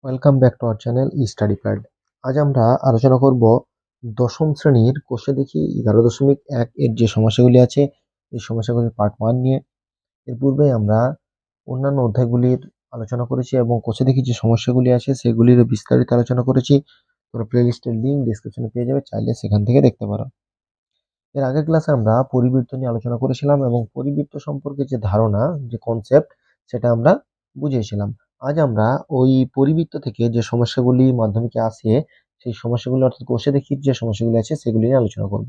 Welcome back to our channel study pad. আজ আমরা আলোচনা করব দশম শ্রেণীর কোষে দেখি 11.1 এর যে সমস্যাগুলি আছে এই সমস্যাগুলির পার্ট 1 নিয়ে। এর পূর্বে আমরা অন্যান্য অধ্যায়গুলির আলোচনা করেছি এবং কোষে দেখি যে সমস্যাগুলি আছে সেগুলির বিস্তারিত আলোচনা করেছি। তোমরা প্লেলিস্টের লিঙ্ক ডেসক্রিপশনে পেয়ে যাবে, চাইলে সেখান থেকে দেখতে পারো। এর আগের ক্লাসে আমরা পরিবৃত্ত নিয়ে আলোচনা করেছিলাম এবং পরিবৃত্ত সম্পর্কে যে ধারণা, যে কনসেপ্ট, সেটা আমরা বুঝিয়েছিলাম। আজ আমরা ওই পরিবৃত্ত থেকে যে সমস্যাগুলি মাধ্যমিকে আসে সেই সমস্যাগুলি অর্থাৎ কোষে দেখি যে সমস্যাগুলি আছে সেগুলি নিয়ে আলোচনা করব।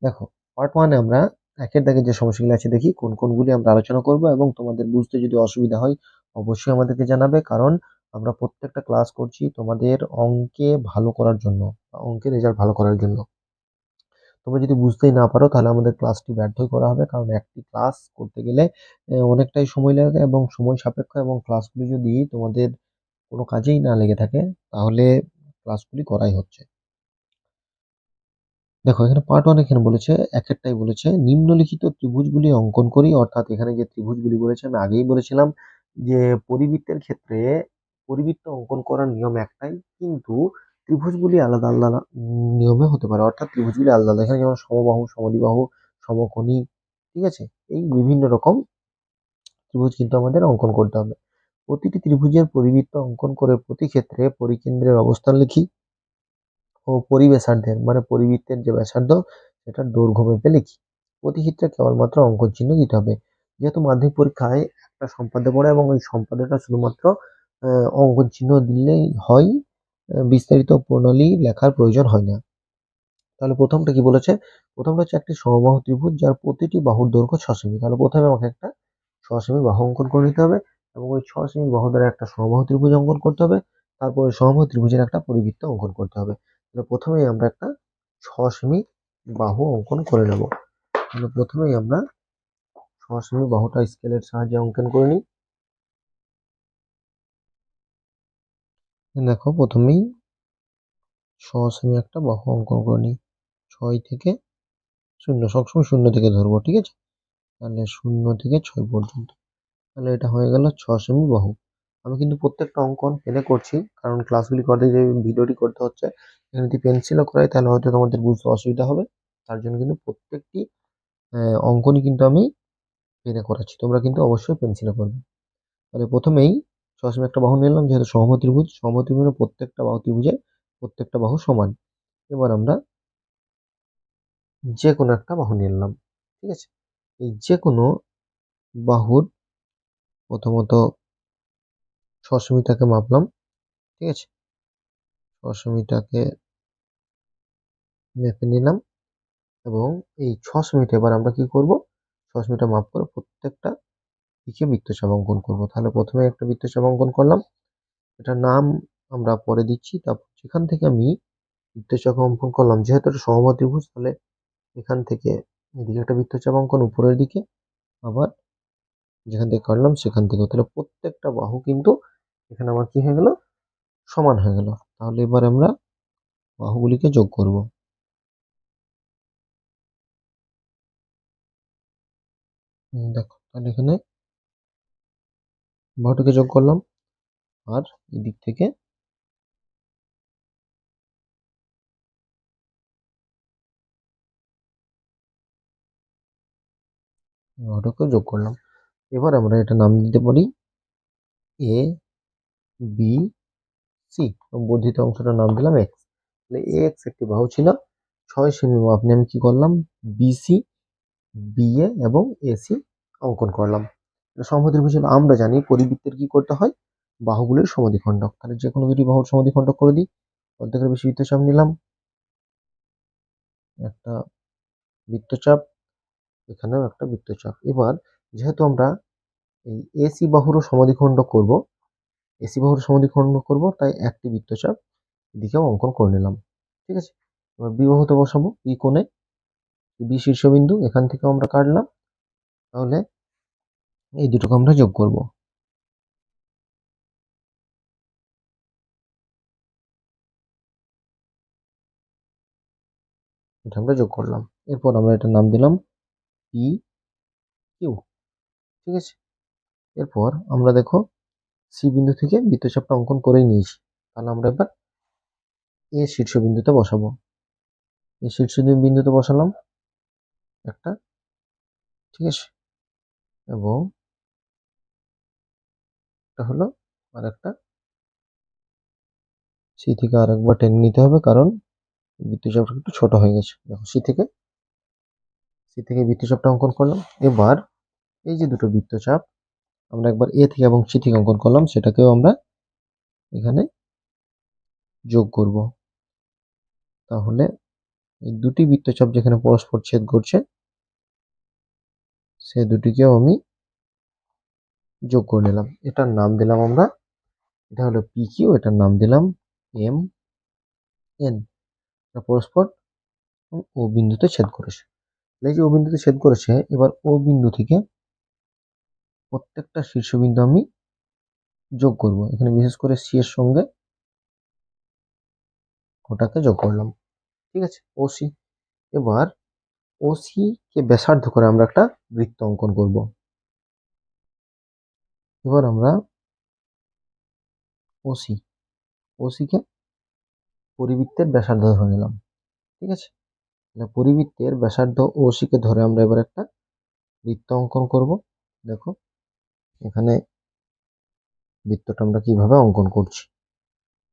দেখো, পার্ট ওয়ানে আমরা একের দাগে যে সমস্যাগুলি আছে দেখি কোন কোনগুলি আমরা আলোচনা করব, এবং তোমাদের বুঝতে যদি অসুবিধা হয় অবশ্যই আমাদেরকে জানাবে, কারণ আমরা প্রত্যেকটা ক্লাস করছি তোমাদের অঙ্কে ভালো করার জন্য, অঙ্কের রেজাল্ট ভালো করার জন্য। তোমরা যদি বুঝতেই না পারো তাহলে আমাদের ক্লাসটি ব্যর্থই করা হবে, কারণ একটি ক্লাস করতে গেলে অনেকটাই সময় লাগে এবং সময় সাপেক্ষ, এবং ক্লাসগুলি যদি তোমাদের কোনো কাজেই না লেগে থাকে তাহলে ক্লাসগুলি করাই হচ্ছে। দেখো, এখানে পার্ট ওয়ান এখানে বলেছে, একটাই বলেছে নিম্নলিখিত ত্রিভুজগুলি অঙ্কন করি। অর্থাৎ এখানে যে ত্রিভুজগুলি বলেছে আমি আগেই বলেছিলাম যে পরিবৃত্তের ক্ষেত্রে পরিবৃত্ত অঙ্কন করার নিয়ম একটাই, কিন্তু ত্রিভুজগুলি আলাদা আলাদা নিয়মে হতে পারে। অর্থাৎ ত্রিভুজগুলি আলাদা আলাদা, এখানে যেমন সমবাহু, সমদ্বিবাহু, সমকোণী, ঠিক আছে, এই বিভিন্ন রকম ত্রিভুজ কিন্তু আমাদের অঙ্কন করতে হবে। প্রতিটি ত্রিভুজের পরিবৃত্ত অঙ্কন করে প্রতি ক্ষেত্রে পরিকেন্দ্রের অবস্থান লিখি ও পরিব্যাসার্ধের মানে পরিবৃত্তের যে ব্যাসার্ধ সেটার দৈর্ঘ্য মেপে লিখি। প্রতি ক্ষেত্রে কেবলমাত্র অঙ্কন চিহ্ন দিতে হবে। যেহেতু মাধ্যমিক পরীক্ষায় একটা সম্পাদ্য পড়ে এবং ওই সম্পাদ্যটা শুধুমাত্র অঙ্কন চিহ্ন দিলেই হয়, বিস্তারিত প্রণালী লেখার প্রয়োজন হয় না। তাহলে প্রথমটা কি বলেছে? প্রথমটা হচ্ছে একটি সমবাহু ত্রিভুজ যার প্রতিটি বাহুর দৈর্ঘ্য 6 সেমি। তাহলে প্রথমে আমাকে একটা 6 সেমি বাহু অঙ্কন করে নিতে হবে এবং ওই 6 সেমি বাহু দ্বারা একটা সমবাহু ত্রিভুজ অঙ্কন করতে হবে। তারপরে সমবাহু ত্রিভুজের একটা পরিবৃত্ত অঙ্কন করতে হবে। তাহলে প্রথমেই আমরা একটা 6 সেমি বাহু অঙ্কন করে নেব। তাহলে প্রথমেই আমরা 6 সেমি বাহুটা স্কেলের সাহায্যে অঙ্কন করে নিই। দেখো, প্রথমেই 6 সেমি একটা বাহু অঙ্কন করে নিই। 6 থেকে 0, সবসময় 0 থেকে ধরবো, ঠিক আছে? তাহলে 0 থেকে 6 পর্যন্ত। তাহলে এটা হয়ে গেল 6 সেমি বাহু। আমি কিন্তু প্রত্যেকটা অঙ্কন পেনে করছি, কারণ ক্লাসগুলি করতে যে ভিডিওটি করতে হচ্ছে, এখানে যদি পেন্সিলও করাই তাহলে হয়তো তোমাদের বুঝতে অসুবিধা হবে। তার জন্য কিন্তু প্রত্যেকটি অঙ্কনই কিন্তু আমি পেনে করাচ্ছি, তোমরা কিন্তু অবশ্যই পেন্সিলে করবে। তাহলে প্রথমেই 6 সেমি একটা বাহু নিলাম, যেহেতু সমবাহু ত্রিভুজ, সমবাহু ত্রিভুজের প্রত্যেকটা বাহু ত্রিভুজের প্রত্যেকটা বাহু সমান। এবার আমরা যে কোনো একটা বাহু নিলাম, ঠিক আছে? এই যে কোনো বাহুর প্রথমত 6 সেমিটাকে মাপলাম, ঠিক আছে? 6 সেমিটাকে মেপে নিলাম এবং এই 6 সেমিটা এবার আমরা কি করব? 6 সেমিটা মাপ করে প্রত্যেকটা দিকে বৃত্তচাপ অঙ্কন করব। তাহলে প্রথমে একটা বৃত্তচাপ অঙ্কন করলাম, এটার নাম আমরা পরে দিচ্ছি। তারপর যেখান থেকে আমি বৃত্তচাপ অঙ্কন করলাম, যেহেতু এটা সমবাহু ত্রিভুজ, তাহলে এখান থেকে এদিকে একটা বৃত্তচাপ অঙ্কন উপরের দিকে, আবার যেখান থেকে কাটলাম সেখান থেকে। তাহলে প্রত্যেকটা বাহু কিন্তু এখানে আমার কি হয়ে গেল? সমান হয়ে গেল। তাহলে এবার আমরা বাহুগুলিকে যোগ করব। দেখো, তাহলে এখানে বাহুটাকে যোগ করলাম, আর এদিক থেকে বাহুটাকে যোগ করলাম। এবার আমরা এটা নাম দিতে পারি এ বি সি, বর্ধিত অংশটার নাম দিলাম এক্স। তাহলে এক্স একটি বাহু ছিল, 6 সেমি আপনি আমি কি করলাম? বিসি, বিএ এবং এসি অঙ্কন করলাম। সমবাহু ত্রিভুজের আমরা জানি পরিবৃত্তের কি করতে হয়? বাহুগুলির সমদ্বিখণ্ডক। তাহলে যে কোনো দুটি বাহুর সমদ্বিখণ্ডক করে দিই। অর্ধেকের বেশি বৃত্তচাপ নিলাম, একটা বৃত্তচাপ, এখানেও একটা বৃত্তচাপ। এবার যেহেতু আমরা এই এসি বাহুরও সমদ্বিখণ্ডক করব, এসি বাহুর সমদ্বিখণ্ডক করব, তাই একটি বৃত্তচাপ এদিকেও অঙ্কন করে নিলাম, ঠিক আছে? এবার বি বাহুতে বসাবো, বি কোণে, বি শীর্ষবিন্দু, এখান থেকে আমরা কাটলাম। তাহলে এই দুটোকে আমরা যোগ করব। এটা আমরা যোগ করলাম। এরপর আমরা এটার নাম দিলাম পি কিউ, ঠিক আছে? এরপর আমরা দেখো সি বিন্দু থেকে বৃত্তচাপটা অঙ্কন করেই নিয়েছি। তাহলে আমরা এবার এ শীর্ষবিন্দুতে বসাবো। এই শীর্ষবিন্দুতে বসালাম একটা, ঠিক আছে, এবং এটা হলো আর একটা। সি থেকে আর একবার টেনে নিতে হবে, কারণ বৃত্তচাপটা একটু ছোট হয়ে গেছে। দেখো সি থেকে বৃত্তচাপটা অঙ্কন করলাম। এবার এই যে দুটো বৃত্তচাপ আমরা একবার এ থেকে এবং সি থেকে অঙ্কন করলাম, সেটাকেও আমরা এখানে যোগ করব। তাহলে এই দুটি বৃত্তচাপ যেখানে পরস্পর ছেদ করছে সে দুটিকেও আমি যোগ করে নিলাম। এটার নাম দিলাম আমরা, এটা হলো পি কিউ, এটার নাম দিলাম এম এন। পরস্পর ও বিন্দুতে ছেদ করেছে। এই যে ও বিন্দুতে ছেদ করেছে, এবার ও বিন্দু থেকে প্রত্যেকটা শীর্ষবিন্দু আমি যোগ করব। এখানে বিশেষ করে সি এর সঙ্গে ওটাকে যোগ করলাম, ঠিক আছে, ও সি। এবার ও সি কে ব্যাসার্ধ করে আমরা একটা বৃত্ত অঙ্কন করব। এবার আমরা ও সি কে পরিবৃত্তের ব্যাসার্ধ ধরে নিলাম, ঠিক আছে। তাহলে পরিবৃত্তের ব্যাসার্ধ ও সি কে ধরে আমরা এবার একটা বৃত্ত অঙ্কন করব। দেখো এখানে বৃত্তটা আমরা কিভাবে অঙ্কন করছি।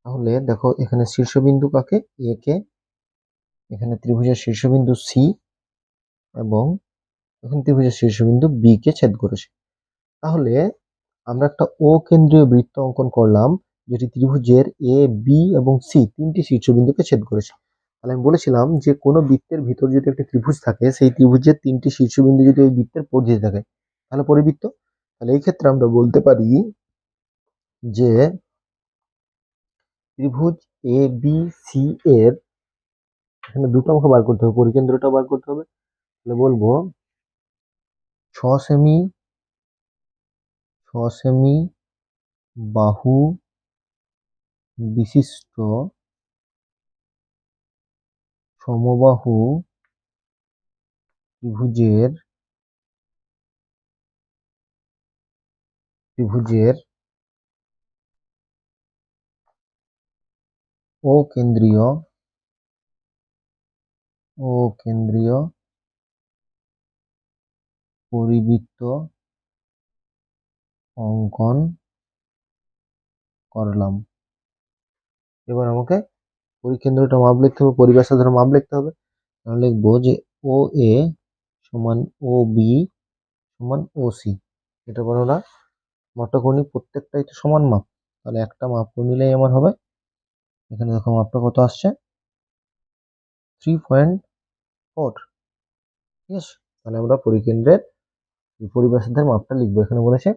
তাহলে দেখো এখানে শীর্ষবিন্দু কাকে, এ কে, এখানে ত্রিভুজের শীর্ষবিন্দু সি এবং এখানে ত্রিভুজের শীর্ষবিন্দু বি কে ছেদ করেছে। তাহলে আমরা একটা ও কেন্দ্রীয় বৃত্ত অঙ্কন করলাম, যেটি ত্রিভুজের এ, বি এবং সি তিনটি শীর্ষবিন্দুকে ছেদ করেছে। তাহলে আমি বলেছিলাম যে কোনো বৃত্তের ভিতর যদি একটা ত্রিভুজ থাকে, সেই ত্রিভুজের তিনটি শীর্ষবিন্দু যদি ওই বৃত্তের পরিধিতে থাকে তাহলে পরিবৃত্ত। তাহলে এই ক্ষেত্রে আমরা বলতে পারি যে ত্রিভুজ এ বি সি এর এখানে দুটো অঙ্ক বার করতে হবে, পরিকেন্দ্রটা বার করতে হবে। তাহলে বলবো 6 সেমি বাহু বিশিষ্ট সমবাহু ত্রিভুজের ত্রিভুজের ও কেন্দ্রীয় পরিবৃত্ত অঙ্কন করলাম। এবার আমাকে পরিকেন্দ্রটা মাপ লিখতে হবে, পরিব্যাসার্ধের মাপ লিখতে হবে। তাহলে লিখবো যে ও এ সমান ও বি সমান ও সি। এটা বলো না, মাপটা করে নিই, প্রত্যেকটাই তো সমান মাপ, তাহলে একটা মাপ করে নিলেই আমার হবে। এখানে দেখো মাপটা কত আসছে, 3.4, ঠিক আছে। তাহলে আমরা পরিকেন্দ্রের পরিব্যাসার্ধের মাপটা লিখবো। এখানে বলেছে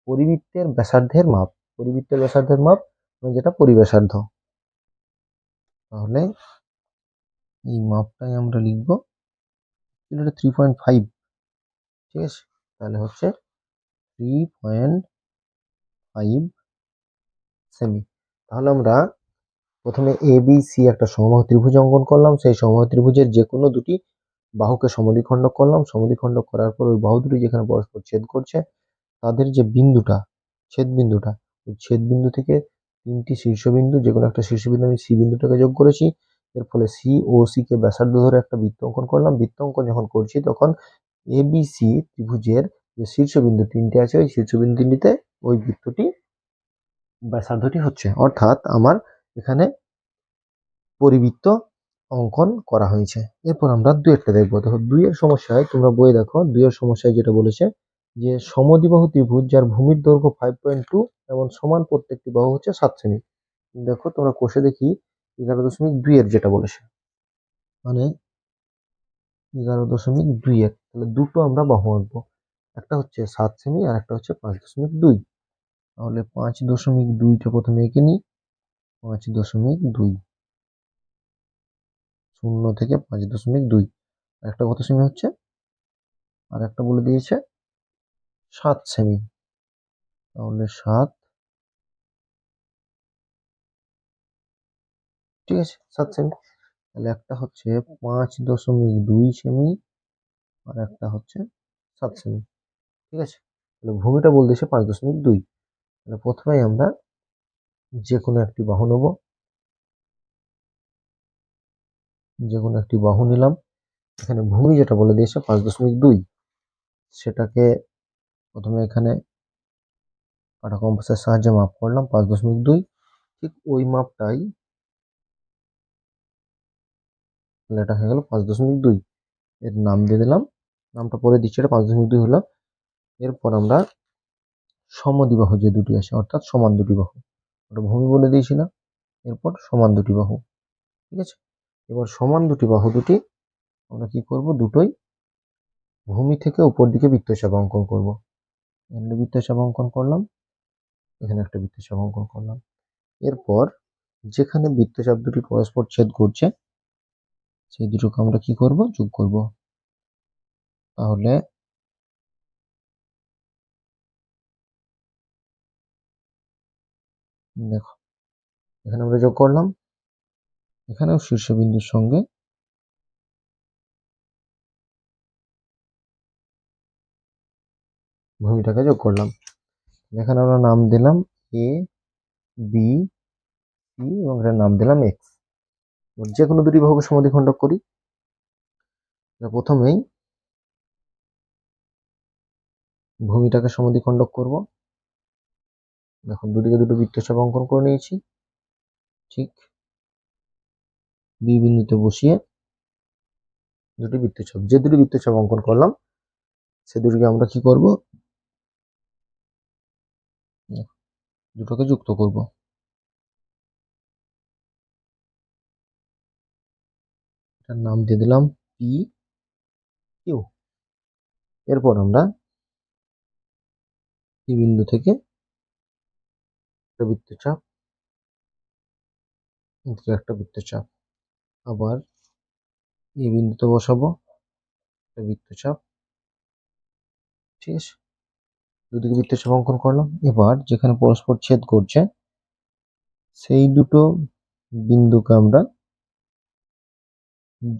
পরিবৃত্তের ব্যাসার্ধের মাপ, পরিবৃত্তের ব্যাসার্ধের মাপ যেটা পরিব্যাসার্ধ। তাহলে এই মাপটাই আমরা লিখবো, এটা 3.5, ঠিক আছে। তাহলে হচ্ছে 3.5 সেমি। তাহলে আমরা প্রথমে এ বি সি একটা সমবাহু ত্রিভুজ অঙ্কন করলাম। সেই সমবাহু ত্রিভুজের যে কোনো দুটি বাহুকে সমদ্বিখণ্ডক করলাম। সমদ্বিখণ্ডক করার পর ওই বাহু দুটি যেখানে পরস্পর ছেদ করছে তাদের যে বিন্দুটা, ছেদ বিন্দুটা, ওই ছেদ বিন্দু থেকে তিনটি শীর্ষবিন্দু, যে কোনো একটা শীর্ষবিন্দু আমি সি বিন্দুটাকে যোগ করেছি। এর ফলে সি ও সি কে ব্যাসার্ধ ধরে একটা বৃত্ত অঙ্কন করলাম। বৃত্ত অঙ্কন যখন করছি তখন এ বি সি ত্রিভুজের যে শীর্ষবিন্দু তিনটে আছে ওই শীর্ষবিন্দু তিনটিতে ওই বৃত্তটি ব্যাসার্ধটি হচ্ছে, অর্থাৎ আমার এখানে পরিবৃত্ত অঙ্কন করা হয়েছে। এরপর আমরা দুইয়েরটা দেখবো। দেখো দুইয়ের সমস্যায়, তোমরা বই দেখো, দুইয়ের সমস্যায় যেটা বলেছে যে সমদ্বিবাহু ত্রিভুজ যার ভূমির দৈর্ঘ্য 5.2 এবং সমান প্রত্যেকটি বাহু হচ্ছে 7 সেমি। দেখো তোমরা কোষে দেখি 11.2 এর যেটা বলেছে, মানে 11.2 এর, তাহলে দুটো আমরা বাহু আঁকবো, একটা হচ্ছে 7 সেমি আর একটা হচ্ছে 5.2। তাহলে 5.2টা প্রথমে এঁকে নিই, 5.2, 0 থেকে 5.2, একটা কত সেমি হচ্ছে, আর একটা বলে দিয়েছে 7 সেমি। তাহলে 7, ঠিক আছে, 7 সেমি। তাহলে একটা হচ্ছে 5.2 সেমি আর একটা হচ্ছে 7 সেমি, ঠিক আছে। তাহলে ভূমিটা বলে দিয়েছে 5.2। তাহলে প্রথমেই আমরা যে কোনো একটি বাহু নেব, যে কোনো একটি বাহু নিলাম। এখানে ভূমি যেটা বলে দিয়েছে 5.2, সেটাকে প্রথমে এখানে কাটা কম্পাসের সাহায্যে মাপ করলাম 5.2। ঠিক ওই মাপটাই এটা হয়ে গেল 5.2। এর নাম দিয়ে দিলাম, নামটা পরে দিচ্ছি, এটা 5.2 হলো। এরপর আমরা সমদ্বিবাহু যে দুটি আছে, অর্থাৎ সমান দুটি বাহু, ওটা ভূমি বলে দিয়েছিলাম। এরপর সমান দুটি বাহু, ঠিক আছে। এবার সমান দুটি বাহু দুটি আমরা কি করব, দুটোই ভূমি থেকে উপর দিকে বৃত্তচাপ অঙ্কন করব। এখানে বৃত্তচাপ অঙ্কন করলাম, এখানে একটা বৃত্তচাপ অঙ্কন করলাম। এরপর যেখানে বৃত্তচাপ দুটি পরস্পর ছেদ করছে সেই দুটোকে আমরা কি করব, যোগ করব। তাহলে দেখো, এখানে আমরা যোগ করলাম, এখানেও শীর্ষবিন্দুর সঙ্গে ভূমিটাকে যোগ করলাম। এখানে আমরা নাম দিলাম এ, বি, সি এবং এটার নাম দিলাম এক্স। যে কোনো দুটি বাহুকে সমদ্বিখণ্ডক করি। প্রথমেই ভূমিটাকে সমদ্বিখণ্ডক করব। দেখুন, দুদিকে দুটো বৃত্তচাপ অঙ্কন করে নিয়েছি। ঠিক বি বিন্দুতে বসিয়ে দুটি বৃত্তচাপ, যে দুটি বৃত্তচাপ অঙ্কন করলাম সে দুটিকে আমরা কি করব, দুটোকে যুক্ত করব। এটার নাম দিয়ে দিলাম পি কিউ। এরপর আমরা এই বিন্দু থেকে একটা বৃত্তচাপ, একটা বৃত্তচাপ আবার এই বিন্দুতে বসাবো, একটা বৃত্তচাপ। ঠিক আছে, দুদিকে বৃত্তচাপ অঙ্কন করলাম। এবার যেখানে পরস্পর ছেদ করছে সেই দুটো বিন্দুকে আমরা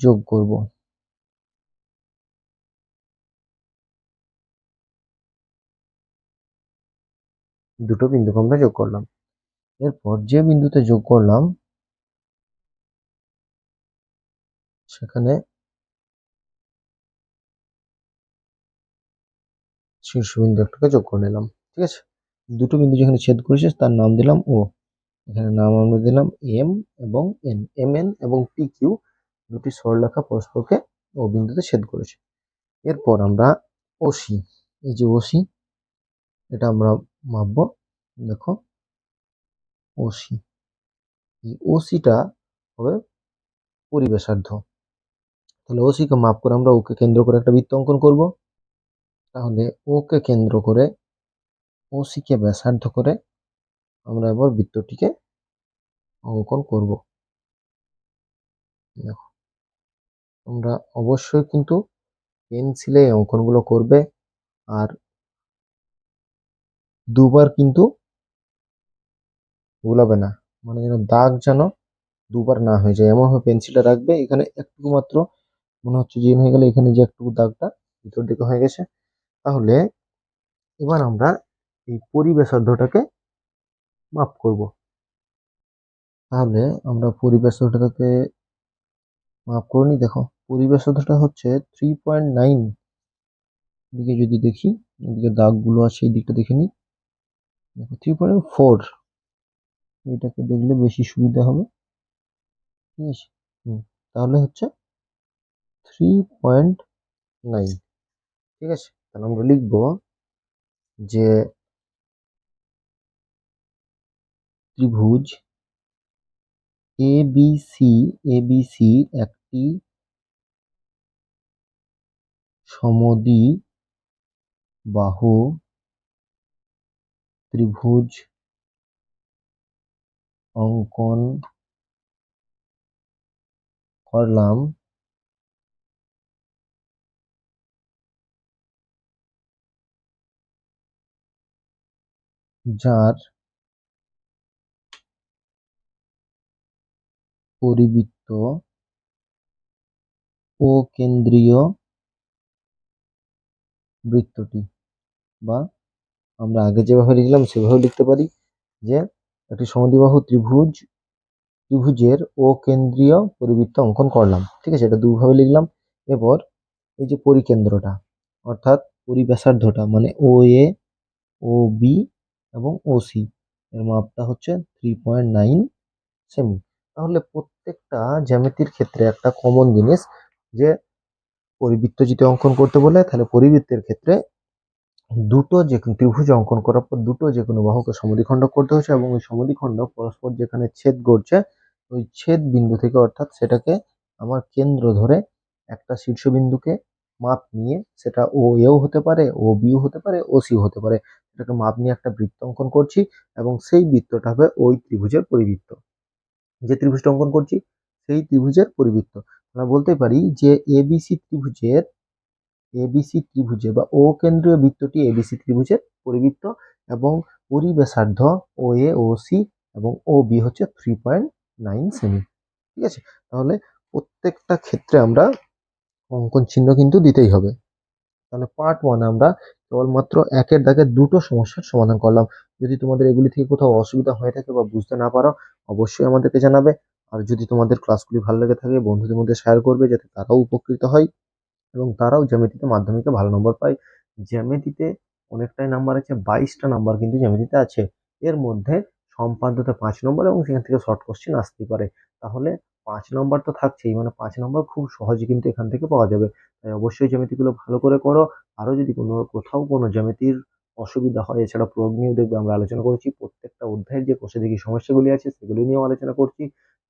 যোগ করব। দুটো বিন্দুকে আমরা যোগ করলাম। এরপর যে বিন্দুতে যোগ করলাম সেখানে শীর্ষবিন্দু একটাকে যোগ করে নিলাম। ঠিক আছে, দুটো বিন্দু যেখানে ছেদ করেছে তার নাম দিলাম ও। এখানে নাম আমরা দিলাম এম এবং এন। এম এন এবং পি কিউ দুটি সরলরেখা পরস্পরকে ও বিন্দুতে ছেদ করেছে। এরপর আমরা ওসি, এই যে ওসি, এটা আমরা মাপবো। দেখো ওসি, এই ওসিটা হবে পরিবেশার্ধ। তাহলে ওসিকে মাপ করে আমরা ওকে কেন্দ্র করে একটা বৃত্ত অঙ্কন করব। তাহলে ওকে কেন্দ্র করে, ওসিকে ব্যাসার্ধ করে আমরা এবার বৃত্তটিকে অঙ্কন করব। দেখো, তোমরা অবশ্যই কিন্তু পেন্সিলে অঙ্কনগুলো করবে, আর দুবার কিন্তু ভুলাবে না, মানে যেন দাগ যেন দুবার না হয়ে যায় এমন ভাবে পেন্সিলটা রাখবে। এখানে একটু মাত্র মনে হচ্ছে যে হয়ে গেলে, এখানে যে একটু দাগটা ভিতর দিকে হয়ে গেছে। তাহলে এবার আমরা এই পরিবেশার্ধটাকে মাপ করব। তাহলে আমরা পরিবেশার্ধটাকে মাপ করে নি। দেখো, পরিবেশার্ধটা হচ্ছে 3.9। দিকে যদি দেখি, এদিকে দাগগুলো আছে, এই দিকটা দেখে নি। দেখো 3.4, এটাকে দেখলে বেশি সুবিধা হবে। ঠিক আছে, তাহলে হচ্ছে 3.9। ঠিক আছে, তাহলে আমরা লিখবো যে ত্রিভুজ এবিসি একটি সমদ্বিবাহু ত্রিভুজ অঙ্কন করলাম, যার পরিবৃত্ত ও কেন্দ্রীয় বৃত্তটি বা আমরা আগে যেভাবে লিখলাম সেভাবে লিখতে পারি যে একটি সমদ্বিবাহু ত্রিভুজের ও কেন্দ্রীয় পরিবৃত্ত অঙ্কন করলাম। ঠিক আছে, এটা দুভাবে লিখলাম। এবার এই যে পরিকেন্দ্রটা অর্থাৎ পরিব্যাসার্ধটা মানে ও এ, ও বি এবং ও সি এর মাপটা হচ্ছে 3.9 সেমি। তাহলে প্রত্যেকটা জ্যামিতির ক্ষেত্রে একটা কমন জিনিস যে পরিবৃত্ত যদি অঙ্কন করতে বলে তাহলে পরিবৃত্তের ক্ষেত্রে দুটো যে ত্রিভুজ অঙ্কন করার পর দুটো যে কোনো বাহুকে সমদ্বিখণ্ডক করতে হচ্ছে এবং ওই সমদ্বিখণ্ড পরস্পর যেখানে ছেদ করছে ওই ছেদ বিন্দু থেকে অর্থাৎ সেটাকে আমার কেন্দ্র ধরে একটা শীর্ষবিন্দুকে মাপ নিয়ে সেটা ও এও হতে পারে, ও বিও হতে পারে, ও সিও হতে পারে, সেটাকে মাপ নিয়ে একটা বৃত্ত অঙ্কন করছি এবং সেই বৃত্তটা হবে ওই ত্রিভুজের পরিবৃত্ত। যে ত্রিভুজটা অঙ্কন করছি সেই ত্রিভুজের পরিবৃত্ত। আমরা বলতে পারি যে এবিসি ত্রিভুজে বা ও কেন্দ্রীয় বৃত্তটি এবিসি ত্রিভুজের পরিবৃত্ত এবং পরিব্যাসার্ধ ও এ, ও সি এবং ও বি হচ্ছে 3.9 সেমি। ঠিক আছে, তাহলে প্রত্যেকটা ক্ষেত্রে আমরা অঙ্কন চিহ্ন কিন্তু দিতেই হবে। তাহলে পার্ট ওয়ান আমরা কেবলমাত্র একের দাগে দুটো সমস্যার সমাধান করলাম। যদি তোমাদের এগুলি থেকে কোথাও অসুবিধা হয়ে থাকে বা বুঝতে না পারো অবশ্যই আমাদেরকে জানাবে। আর যদি তোমাদের ক্লাসগুলি ভালো লেগে থাকে বন্ধুদের মধ্যে শেয়ার করবে যাতে তারাও উপকৃত হয় এবং তারাও জ্যামিতিতে মাধ্যমিকে ভালো নম্বর পায়। জ্যামিতিতে অনেকটাই নাম্বার আছে, 22টা নাম্বার কিন্তু জ্যামিতিতে আছে। এর মধ্যে সম্পাদ্যতে 5 নম্বর এবং সেখান থেকে শর্ট কোশ্চেন আসতেই পারে। তাহলে 5 নম্বর তো থাকছেই, মানে 5 নম্বর খুব সহজে কিন্তু এখান থেকে পাওয়া যাবে। তাই অবশ্যই জ্যামিতিগুলো ভালো করে করো। আরো যদি কোথাও কোনো জ্যামিতির অসুবিধা হয় এছাড়া প্রয়োগ নিয়েও দেখবে আমরা আলোচনা করেছি। প্রত্যেকটা অধ্যায়ের যে কোষে দেখি সমস্যাগুলি আছে সেগুলি নিয়েও আলোচনা করছি।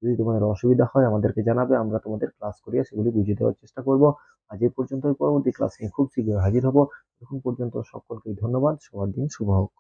যদি তোমাদের অসুবিধা হয় আমাদেরকে জানাবে, আমরা তোমাদের ক্লাস করিয়ে সেগুলি বুঝিয়ে দেওয়ার চেষ্টা করব। আজ এই পর্যন্তই, পরবর্তী ক্লাসে খুব শীঘ্রই হাজির হব। ততক্ষণ পর্যন্ত সকলকে ধন্যবাদ। সবার দিন শুভ হোক।